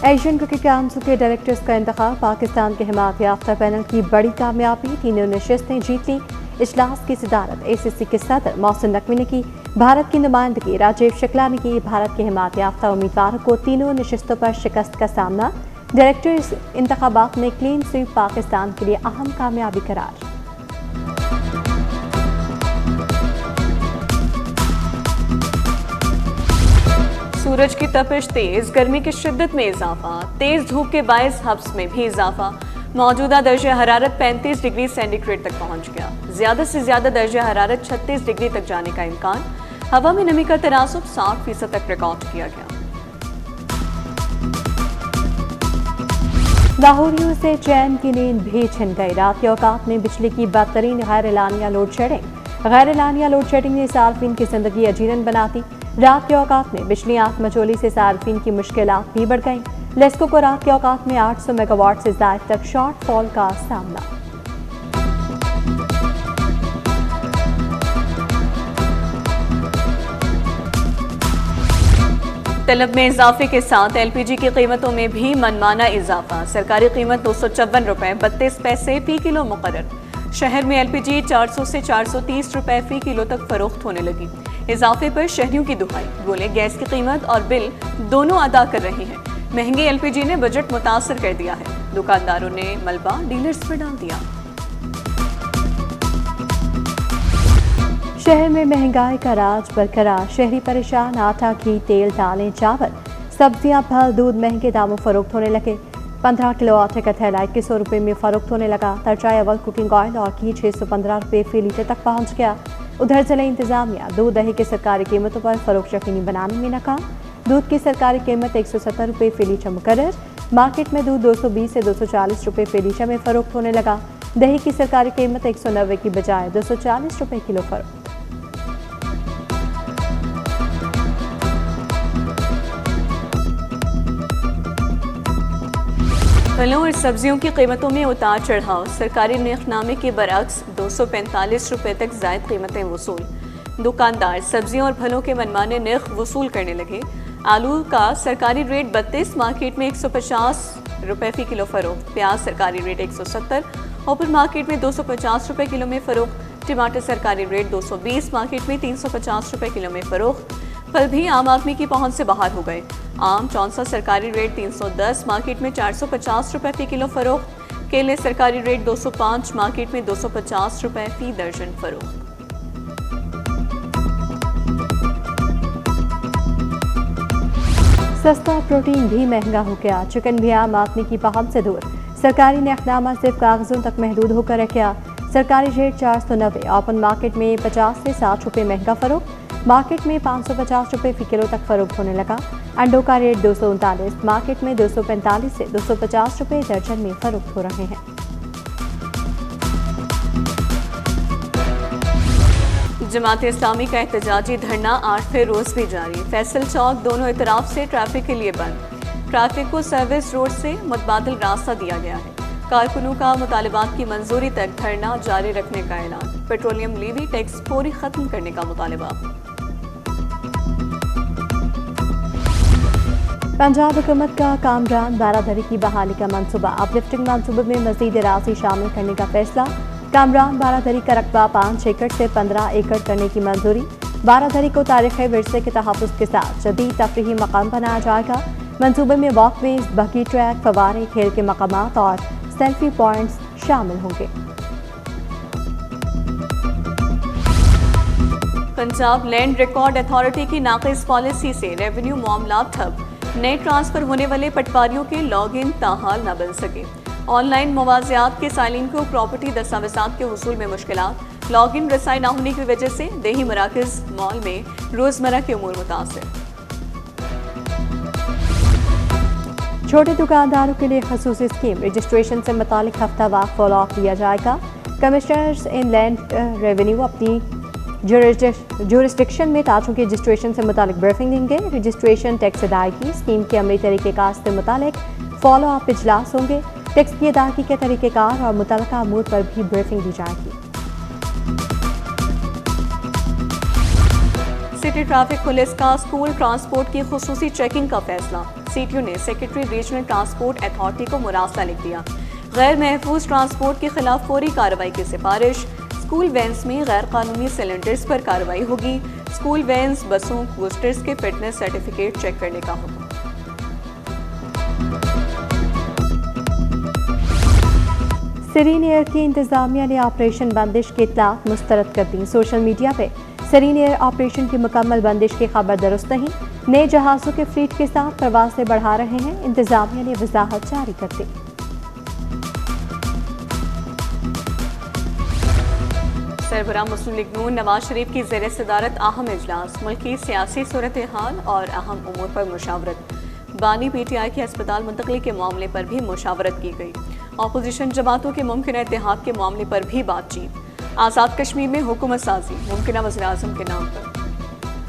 Asian cricket council के directors का इंतखाब पाकिस्तान के हिमायत याफ्ता पैनल की बड़ी कामयाबी, तीनों नशिस्तें जीत ली। इजलास की सदारत ACC के सदर मोहसिन नकवी ने की। भारत की नुमाइंदगी राजीव शुक्ला ने की। भारत के हिमायत याफ्ता उम्मीदवारों को तीनों नशिस्तों पर शिकस्त का सामना। डायरेक्टर्स इंतखाबात में क्लीन स्वीप पाकिस्तान के लिए अहम कामयाबी करार। सूरज की तपिश तेज, गर्मी की शिद्दत में इजाफा, तेज धूप के बायस हब्स में भी इजाफा। मौजूदा दर्जा हरारत 35 डिग्री सेंटीग्रेड तक पहुंच गया। ज्यादा से ज्यादा दर्जा हरारत 36 डिग्री तक जाने का इम्कान। हवा में नमी का तनासुब 60% तक रिकॉर्ड किया गया। लाहौरियों से चैन की नींद भी छिन गई। रात के औकात में बिजली की बदतरीन गैर एलानिया लोड शेडिंग। गैर एलानिया लोड शेडिंग ने सार्फिन की जिंदगी अजीरन बना दी। रात के औकात में बिजली आंख मचोली से सार्फिन की मुश्किलात भी बढ़ गईं। लेस्को को रात के औकात में 800 मेगावाट से ज़ायद तक शॉर्टफॉल का सामना। तलब में इजाफे के साथ LPG की कीमतों में भी मनमाना इजाफा। सरकारी कीमत 254 रुपए 32 पैसे फी किलो मुकर्रर। शहर में LPG 400 से 430 रुपए फी किलो तक फरोख्त होने लगी। इजाफे पर शहरियों की दुहाई, बोले गैस की कीमत और बिल दोनों अदा कर रहे हैं। महंगे LPG ने बजट मुतासर कर दिया है। दुकानदारों ने मलबा डीलर्स पर डाल दिया। शहर में महंगाई का राज बरकरार, शहरी परेशान। आटा, घी, तेल, दालें, चावल, सब्जियां, फल, दूध महंगे दामों फरोख्त होने लगे। 15 किलो आटे का थैला 2100 रुपये में फरोख्त होने लगा। दर्जा अव्वल कुकिंग ऑयल और घी 615 रुपये फी लीटर तक पहुंच गया। उधर जिला इंतजामिया दूध दही की सरकारी कीमतों पर फरोख्त यकीनी बनाने में नाकाम। दूध की सरकारी कीमत 170 रुपये फी लीटर मुकर्रर। मार्केट में दूध 220 से 240 रुपये फी लीटर में फरोख्त होने लगा। दही की सरकारी कीमत 190 की बजाय 240 रुपये किलो फरोख्त। फलों और सब्जियों की कीमतों में उतार चढ़ाव। सरकारी निर्खनामे के बरअक्स 245 रुपये तक जायद कीमतें वसूल। दुकानदार सब्जियों और फलों के मनमाने निर्ख वसूल करने लगे। आलू का सरकारी रेट 32, मार्केट में 150 रुपये फी किलो फरोख्त। प्याज सरकारी रेट 170, ओपन मार्केट में 250 रुपये किलो में फरोख्त। टमाटर सरकारी रेट 220, मार्केट में 350 रुपये किलो में फरोख्त। फल भी आम आदमी की पहुंच से बाहर हो गए। आम चौंसा सरकारी रेट 310, मार्केट में 450 रुपये फी किलो फरोख्त। केले सरकारी रेट 205, मार्केट में 250 रुपये फी दर्जन फरोख्त। सस्ता प्रोटीन भी महंगा हो गया। चिकन भी आम आदमी की पहुंच से दूर। सरकारी नखनामा सिर्फ कागजों तक महदूद होकर रह गया। सरकारी रेट 490, ओपन मार्केट में 50 से 60 रुपये महंगा फरोख्त। मार्केट में 550 रुपये फी किलो तक फरोख्त होने लगा। अंडों का रेट 239, मार्केट में 245 से 250 रुपये दर्जन में फरोख्त हो रहे हैं। जमात इस्लामी का एहतजाजी धरना 8वें रोज भी जारी। फैसल चौक दोनों इतराफ से ट्रैफिक के लिए बंद। ट्रैफिक को सर्विस रोड से मुतबादिल रास्ता दिया गया है। कारकुनों का मुतालिबात की मंजूरी तक धरना जारी रखने का ऐलान। पेट्रोलियम लीवी टैक्स फौरी खत्म करने का मुतालिबा। पंजाब हुकूमत का कामरान बारादरी की बहाली का मंसूबा। अपलिफ्टिंग मंसूबे में मजीद राशि शामिल करने का फैसला। कामरान बारादरी का रकबा 5 एकड़ से 15 एकड़ करने की मंजूरी। बारादरी को तारीख़ी विरसे के तहफ़्फ़ुज़ के साथ जदीद तफरीही मकाम बनाया जाएगा। मंसूबे में वॉकवेज, बगी ट्रैक, फवारे, खेल के मकामात और सेल्फी पॉइंट्स शामिल होंगे। पंजाब लैंड रिकॉर्ड अथॉरिटी की नाक़िस पॉलिसी से रेवेन्यू मामला ठप। नए ट्रांसफर होने वाले पटवारियों के लॉगिन ताहाल न बन सके। ऑनलाइन मुवाज़ियात के साइलिन को प्रॉपर्टी दस्तावेज़ात के हुसूल में मुश्किलात। लॉगिन रसाई न होने की वजह से देही मराकज़ मॉल में रोज़मर्रा के उमूर मुतासिर। छोटे दुकानदारों के लिए खसूसी स्कीम। रजिस्ट्रेशन से मुतालिक हफ्तावार फॉलो अप दिया जाएगा। कमिश्नर्स इन लैंड रेवेन्यू अपनी जुरिस्डिक्शन में ताजों के रजिस्ट्रेशन से मुतालिक ब्रीफिंग देंगे। रजिस्ट्रेशन, टैक्स अदायगी, स्कीम के अमली तरीक़ेकार से मुतालिक फॉलो अप इजलास होंगे। टैक्स की अदायगी के तरीक़ेकार और मुतल्लिका अमूर पर भी ब्रीफिंग दी जाएगी। सिटी ट्रैफिक पुलिस का स्कूल ट्रांसपोर्ट की खुसूसी चेकिंग का फैसला। सीटीयू ने सेक्रेटरी रीजनल ट्रांसपोर्ट अथॉरिटी को मुरासला लिख दिया। गैर महफूज ट्रांसपोर्ट के खिलाफ फौरी कार्रवाई की सिफारिश। स्कूल वैन्स में गैर कानूनी सिलेंडर्स पर कार्रवाई होगी। स्कूल वैन्स, बसों, बूस्टर्स के फिटनेस सर्टिफिकेट चेक करने का हुक्म। सरीन एयर की इंतजामिया ने ऑपरेशन बंदिश की इत्तलात मुस्तरद कर दी। सोशल मीडिया पे सरीन एयर ऑपरेशन की मुकम्मल बंदिश की खबर दुरुस्त नहीं, नए जहाज़ों के फ्लीट के साथ परवाज़ें बढ़ा रहे हैं। इंतजामिया ने वजाहत जारी कर दी। सरबराह मुस्लिम लीग नून नवाज शरीफ की ज़ेर सदारत अहम इजलास। मुल्की सियासी सूरत हाल और अहम उमूर पर मुशावरत। बानी PTI के अस्पताल मुंतकली के मामले पर भी मुशावरत की गई। अपोजिशन जमातों के मुमकिन इत्तेहाद के मामले पर भी बातचीत। आज़ाद कश्मीर में हुकूमत साजी मुमकिन वज़ीर आज़म के नाम पर।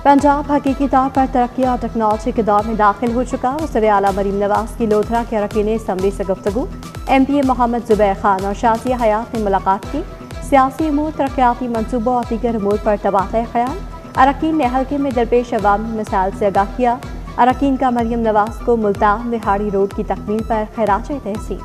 पंजाब हकीकी तौर पर तरक्की और टेक्नोलॉजी के दौर में दाखिल हो चुका। वज़ीर आला मरीम नवाज की लोधरा के अरकान असम्बली से गुफ्तगू। MPA मोहम्मद जुबैर खान और शाजिया हयात ने मुलाकात की। सियासी अमूर, तरक्याती मनसूबों और दीगर अमूर पर तबादला ख्याल। अरकान ने हल्के में दरपेश अवामी मसाइल से आगाह किया। अरकान का मरीम नवाज को मुल्तान लिहाड़ी रोड की तकमील पर खैराज तहसीन।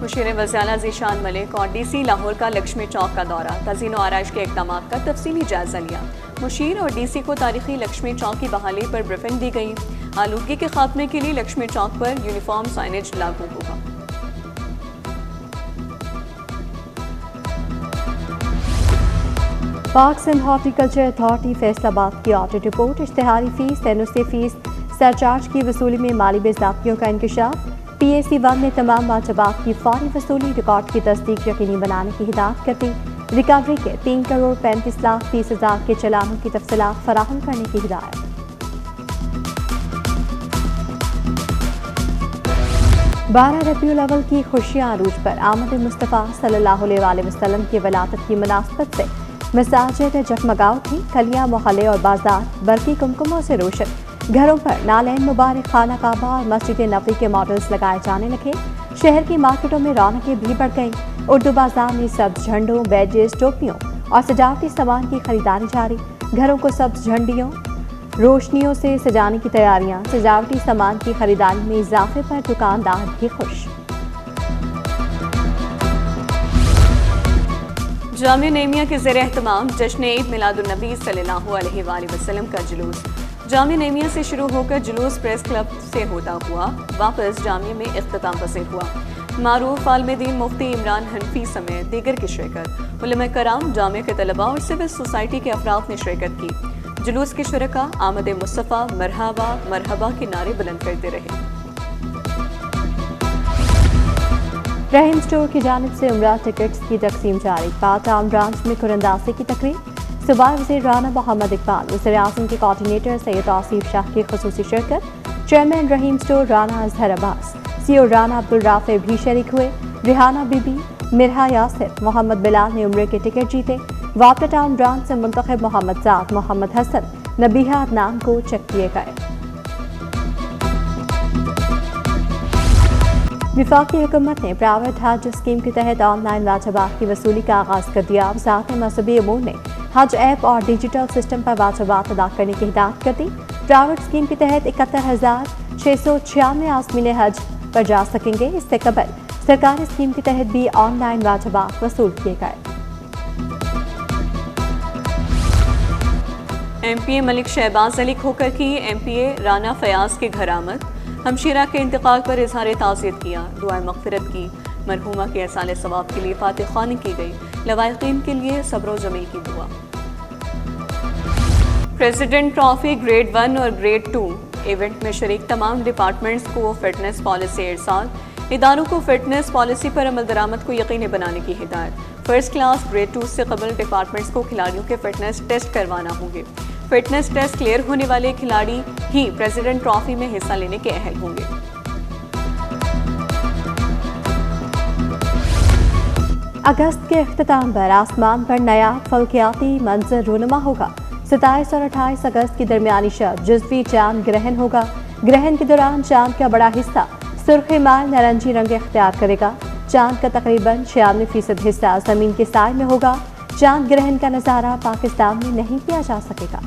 मुशीर वज़ीर ज़ीशान मलिक और DC लाहौर का लक्ष्मी चौक का दौरा। तज़ीन और आराइश के इक़दाम का तफसीली जायजा लिया। मुशीर और DC को तारीखी लक्ष्मी चौक की बहाली पर ब्रीफिंग दी गई। आलूगी के खात्मे के लिए लक्ष्मी चौक पर यूनिफॉर्म साइनेज लागू होगा। पाक सिंध हॉर्टिकल्चर अथॉरिटी फैसलाबाद की ऑडिट रिपोर्ट। इश्तिहारी फीस, एनओसी फीस, सरचार्ज की वसूली में माली बेज़ाब्तियों का इंकशाफ। PAC 1 ने तमाम वाजबात की फौरी वसूली, रिकॉर्ड की तस्दीक यकीनी बनाने की हिदायत कर दी। रिकवरी के 3,35,30,000 के चलानों की तफसीलात फराहम करने की हिदायत। 12 रबीउल अव्वल की खुशियाँ अरूज पर। आमद मुस्तफ़ा सल्लल्लाहु अलैहि वसल्लम की वलादत की मुनासबत से मसाजिद जगमगाओ थी। गलियाँ, मोहल्ले और बाजार बरकी कुमकुमों से रोशन। घरों पर नालैन मुबारक, खाना काबा और मस्जिद नबी के मॉडल्स लगाए जाने लगे। शहर की मार्केटों में रौनकें भी बढ़ गईं। उर्दू बाजार में सब्ज झंडों, बैजेस, टोपियों और सजावटी सामान की खरीदारी जारी। घरों को सब्ज झंडियों, रोशनियों से सजाने की तैयारियां। सजावटी सामान की खरीदारी में इजाफे पर दुकानदार भी खुश। जामिया नेमिया के ज़ेर एहतमाम जश्न ईद मिलादुन्नबी सल्लल्लाहु अलैहि वसल्लम का जुलूस। जामिया नेमिया से शुरू होकर जुलूस प्रेस क्लब से होता हुआ वापस जामिया में इख्तिताम पसीर हुआ। मारूफ आलिम मुफ्ती इमरान हनफी समेत दीगर की शिरकत। उलमा कराम, जामिया के तलबा और सिविल सोसाइटी के अफराद ने शिरकत की। जुलूस के शुरका आमद मुस्तफ़ा, मरहबा मरहबा के नारे बुलंद करते रहे। रहीम स्टोर की जानिब से उम्रा टिकट्स की तकसीम जारी। पाक टाउन ब्रांच में कुरंदासी की तकरीब। सूबाई वज़ीर राना मोहम्मद इकबाल, वज़ीर आज़म के कोऑर्डिनेटर सैयद आसिफ शाह की ख़ुसूसी शिरकत। चेयरमैन रहीम स्टोर राना अजहर अब्बास, CEO राना अब्दुल राफ़े भी शरीक हुए। रिहाना बीबी, मिरहा यासिर, मोहम्मद बिलाल ने उम्रे के टिकट जीते। वापटा टाउन ब्रांच से मुंतखब मोहम्मद जाद, मोहम्मद हसन, नबीहा अदनान को चेक किए गए। विफाकी हुकूमत ने प्राइवेट हज स्कीम के तहत ऑनलाइन वाजबात की वसूली का आगाज़ कर दिया। वज़ारत मज़हबी अमूर ने हज ऐप और डिजिटल सिस्टम पर वाजबात अदा करने की हिदायत कर दी। प्राइवेट स्कीम के तहत 71,696 आज़मीन हज पर जा सकेंगे। इससे कबल सरकारी स्कीम के तहत भी ऑनलाइन वाजबात वसूल किए गए। MPA मलिक शहबाज अली खोकर की MPA राना फयाज के घर आमद। हमशीरा के इंतकाल पर इजहार ताज़ियत किया। दुआए मग़फ़िरत की। मरहूमा के एहसाने सवाब के लिए फातिह ख़्वानी की गई। लवाइक़ीन के लिए सब्र जमील की दुआ। प्रेसिडेंट ट्रॉफी ग्रेड 1 और ग्रेड 2 इवेंट में शरीक तमाम डिपार्टमेंट्स को फिटनेस पॉलिसी इरसाल। इदारों को फिटनेस पॉलिसी पर अमल दरामद को यकीनी बनाने की हिदायत। फर्स्ट क्लास ग्रेड 2 से कबल डिपार्टमेंट्स को खिलाड़ियों के फिटनेस टेस्ट करवाना होंगे। फिटनेस टेस्ट क्लियर होने वाले खिलाड़ी ही प्रेसिडेंट ट्रॉफी में हिस्सा लेने के अहल होंगे। अगस्त के अख्तिताम पर आसमान पर नया फल्कियाती मंजर रूनुमा होगा। 27 और 28 अगस्त की दरमियानी शब जुज़वी चांद ग्रहण होगा। ग्रहण के दौरान चांद का बड़ा हिस्सा सुर्ख माल नारंगी रंग इख्तियार करेगा। चांद का तकरीबन 96% हिस्सा जमीन के साए में होगा। चांद ग्रहण का नज़ारा पाकिस्तान में नहीं किया जा सकेगा।